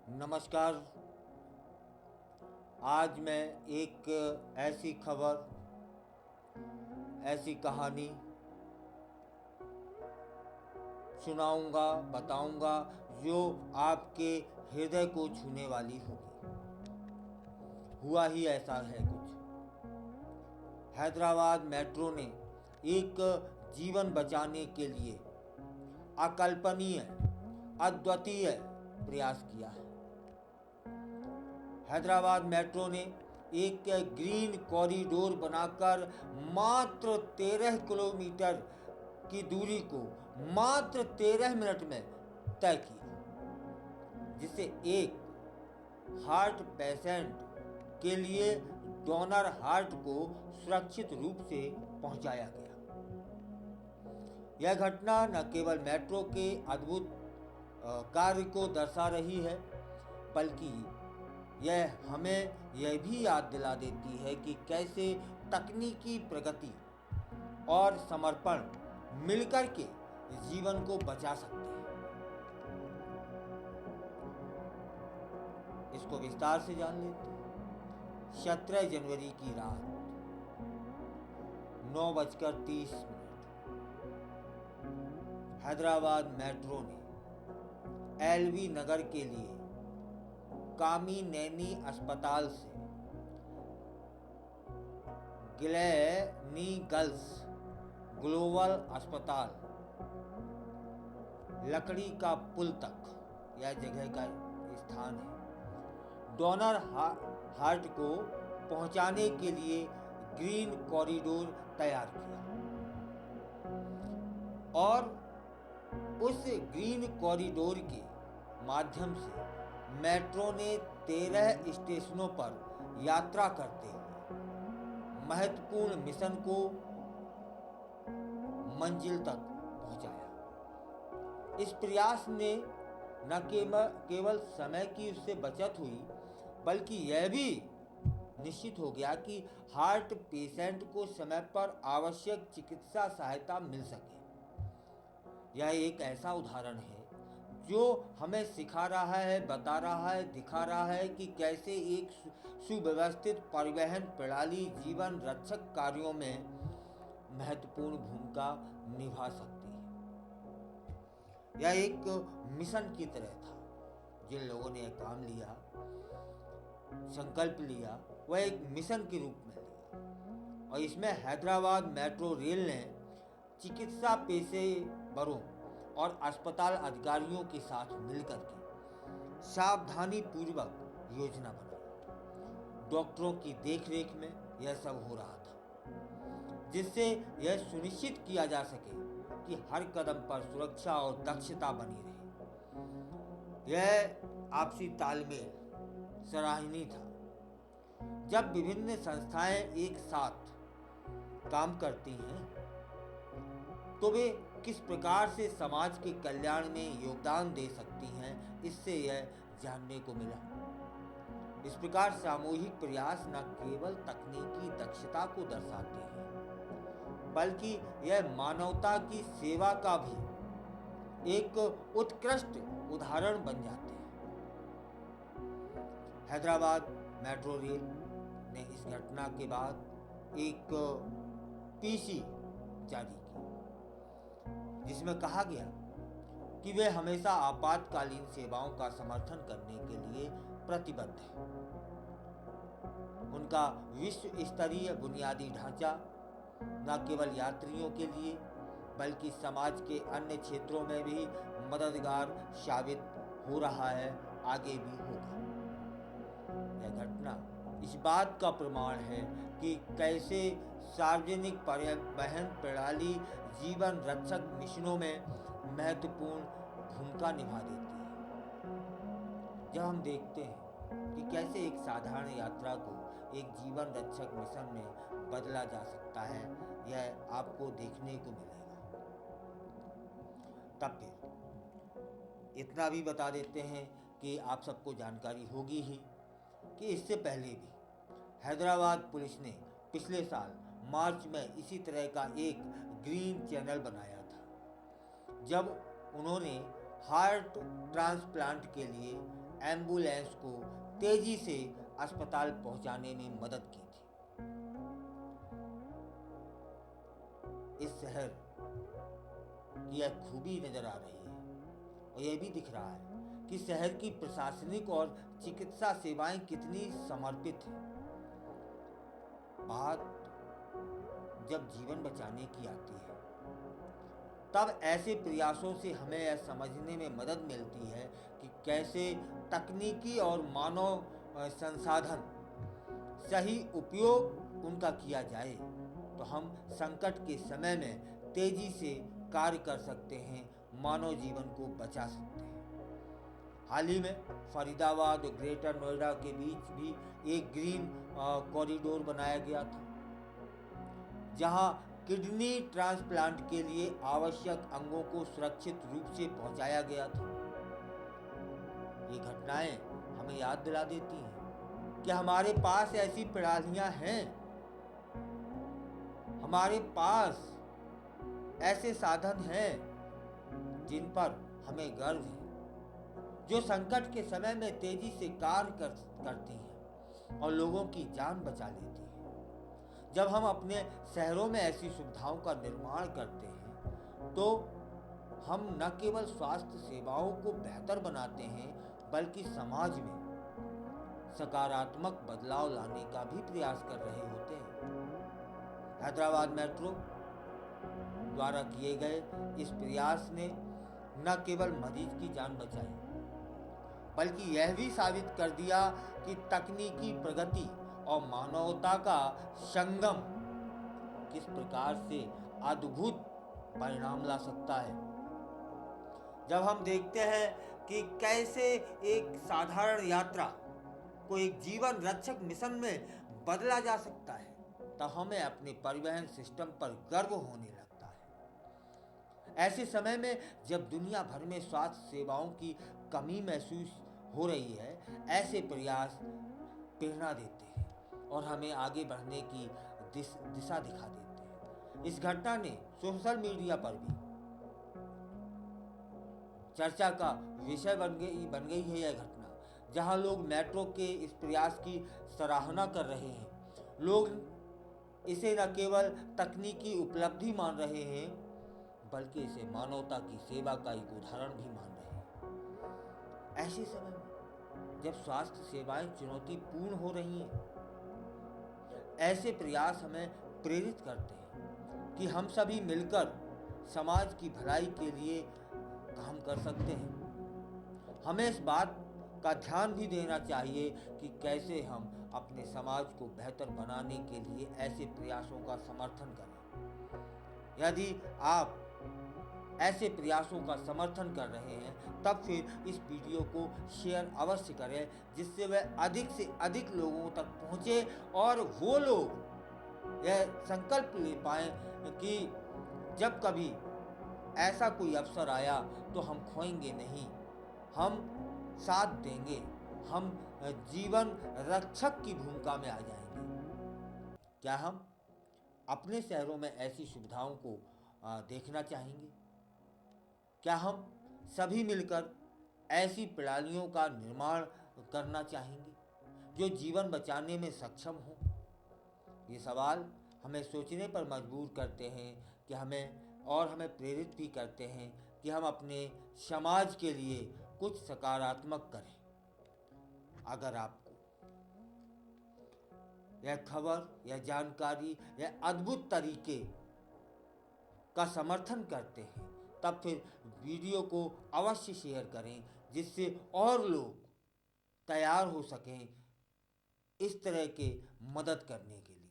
नमस्कार। आज मैं एक ऐसी खबर, ऐसी कहानी सुनाऊंगा, बताऊंगा जो आपके हृदय को छूने वाली होगी। हुआ ही ऐसा है कुछ। हैदराबाद मेट्रो ने एक जीवन बचाने के लिए अकल्पनीय, अद्वितीय प्रयास किया है। हैदराबाद मेट्रो ने एक ग्रीन कॉरिडोर बनाकर मात्र 13 किलोमीटर की दूरी को मात्र 13 मिनट में तय किया, जिससे एक हार्ट पेशेंट के लिए डोनर हार्ट को सुरक्षित रूप से पहुंचाया गया। यह घटना न केवल मेट्रो के अद्भुत कार्य को दर्शा रही है, बल्कि यह हमें यह भी याद दिला देती है कि कैसे तकनीकी प्रगति और समर्पण मिलकर के जीवन को बचा सकते हैं। इसको विस्तार से जान लेते हैं। 17 जनवरी की रात 9:30 हैदराबाद मेट्रो ने एलवी नगर के लिए कामिनेनी अस्पताल से ग्लेनीगल्स ग्लोबल अस्पताल लकड़ी का पुल तक, यह जगह का स्थान है, डोनर हार्ट को पहुंचाने के लिए ग्रीन कॉरिडोर तैयार किया। और उस ग्रीन कॉरिडोर के माध्यम से मेट्रो ने 13 स्टेशनों पर यात्रा करते हुए महत्वपूर्ण मिशन को मंजिल तक पहुंचाया। इस प्रयास ने न केवल समय की उससे बचत हुई, बल्कि यह भी निश्चित हो गया कि हार्ट पेशेंट को समय पर आवश्यक चिकित्सा सहायता मिल सके। यह एक ऐसा उदाहरण है जो हमें सिखा रहा है, बता रहा है, दिखा रहा है कि कैसे एक सुव्यवस्थित परिवहन प्रणाली जीवन रक्षक कार्यों में महत्वपूर्ण भूमिका निभा सकती है। यह एक मिशन की तरह था। जिन लोगों ने यह काम लिया, संकल्प लिया, वह एक मिशन के रूप में लिया। और इसमें हैदराबाद मेट्रो रेल ने चिकित्सा पेशेवरों और अस्पताल अधिकारियों के साथ मिलकर के सावधानी पूर्वक योजना बनाई। डॉक्टरों की देखरेख में यह सब हो रहा था, जिससे यह सुनिश्चित किया जा सके कि हर कदम पर सुरक्षा और दक्षता बनी रहे। यह आपसी तालमेल सराहनीय था। जब विभिन्न संस्थाएं एक साथ काम करती हैं तो वे किस प्रकार से समाज के कल्याण में योगदान दे सकती हैं, इससे यह जानने को मिला। इस प्रकार सामूहिक प्रयास न केवल तकनीकी दक्षता को दर्शाते हैं, बल्कि यह मानवता की सेवा का भी एक उत्कृष्ट उदाहरण बन जाते हैं। हैदराबाद मेट्रो रेल ने इस घटना के बाद एक पीसी जारी की, जिसमें कहा गया कि वे हमेशा आपातकालीन सेवाओं का समर्थन करने के लिए प्रतिबद्ध हैं। उनका विश्व स्तरीय बुनियादी ढांचा न केवल यात्रियों के लिए बल्कि समाज के अन्य क्षेत्रों में भी मददगार साबित हो रहा है, आगे भी होगा। यह घटना इस बात का प्रमाण है कि कैसे सार्वजनिक परिवहन प्रणाली जीवन रक्षक मिशनों में महत्वपूर्ण भूमिका निभा देती है। जब हम देखते हैं कि कैसे एक साधारण यात्रा को एक जीवन रक्षक मिशन में बदला जा सकता है, यह आपको देखने को मिलेगा। तब फिर इतना भी बता देते हैं कि आप सबको जानकारी होगी ही कि इससे पहले भी हैदराबाद पुलिस ने पिछले साल मार्च में इसी तरह का एक ग्रीन चैनल बनाया था, जब उन्होंने हार्ट ट्रांसप्लांट के लिए एम्बुलेंस को तेजी से अस्पताल पहुंचाने में मदद की थी। इस शहर की यह खूबी नजर आ रही है और यह भी दिख रहा है कि शहर की प्रशासनिक और चिकित्सा सेवाएं कितनी समर्पित हैं। बात जब जीवन बचाने की आती है तब ऐसे प्रयासों से हमें यह समझने में मदद मिलती है कि कैसे तकनीकी और मानव संसाधन सही उपयोग उनका किया जाए तो हम संकट के समय में तेजी से कार्य कर सकते हैं, मानव जीवन को बचा सकते हैं। हाल ही में फरीदाबाद और ग्रेटर नोएडा के बीच भी एक ग्रीन कॉरिडोर बनाया गया था, जहां किडनी ट्रांसप्लांट के लिए आवश्यक अंगों को सुरक्षित रूप से पहुंचाया गया था। ये घटनाएं हमें याद दिला देती हैं कि हमारे पास ऐसी प्रणालियां हैं, हमारे पास ऐसे साधन हैं जिन पर हमें गर्व है, जो संकट के समय में तेजी से कार्य करती हैं और लोगों की जान बचा लेती हैं। जब हम अपने शहरों में ऐसी सुविधाओं का निर्माण करते हैं तो हम न केवल स्वास्थ्य सेवाओं को बेहतर बनाते हैं बल्कि समाज में सकारात्मक बदलाव लाने का भी प्रयास कर रहे होते हैं। हैदराबाद मेट्रो द्वारा किए गए इस प्रयास ने न केवल मरीज की जान बचाई बल्कि यह भी साबित कर दिया कि तकनीकी प्रगति और मानवता का संगम किस प्रकार से अद्भुत परिणाम ला सकता है। जब हम देखते हैं कि कैसे एक साधारण यात्रा को एक जीवन रक्षक मिशन में बदला जा सकता है, तब हमें अपने परिवहन सिस्टम पर गर्व होने लगता है। ऐसे समय में जब दुनिया भर में स्वास्थ्य सेवाओं की कमी महसूस हो रही है, ऐसे प्रयास प्रेरणा देते हैं और हमें आगे बढ़ने की दिशा दिखा देते हैं। इस घटना ने सोशल मीडिया पर भी चर्चा का विषय बन गई है। यह घटना जहां लोग मेट्रो के इस प्रयास की सराहना कर रहे हैं, लोग इसे न केवल तकनीकी उपलब्धि मान रहे हैं बल्कि इसे मानवता की सेवा का एक उदाहरण भी मान रहे हैं। ऐसे समय में जब स्वास्थ्य सेवाएं चुनौतीपूर्ण हो रही हैं, ऐसे प्रयास हमें प्रेरित करते हैं कि हम सभी मिलकर समाज की भलाई के लिए काम कर सकते हैं। हमें इस बात का ध्यान भी देना चाहिए कि कैसे हम अपने समाज को बेहतर बनाने के लिए ऐसे प्रयासों का समर्थन करें। यदि आप ऐसे प्रयासों का समर्थन कर रहे हैं तब फिर इस वीडियो को शेयर अवश्य करें, जिससे वह अधिक से अधिक लोगों तक पहुंचे और वो लोग यह संकल्प ले पाएं कि जब कभी ऐसा कोई अवसर आया तो हम खोएंगे नहीं, हम साथ देंगे, हम जीवन रक्षक की भूमिका में आ जाएंगे। क्या हम अपने शहरों में ऐसी सुविधाओं को देखना चाहेंगे? क्या हम सभी मिलकर ऐसी प्रणालियों का निर्माण करना चाहेंगे जो जीवन बचाने में सक्षम हो? ये सवाल हमें सोचने पर मजबूर करते हैं कि हमें प्रेरित भी करते हैं कि हम अपने समाज के लिए कुछ सकारात्मक करें। अगर आपको यह खबर, यह जानकारी, यह अद्भुत तरीके का समर्थन करते हैं तब फिर वीडियो को अवश्य शेयर करें, जिससे और लोग तैयार हो सकें इस तरह के मदद करने के लिए।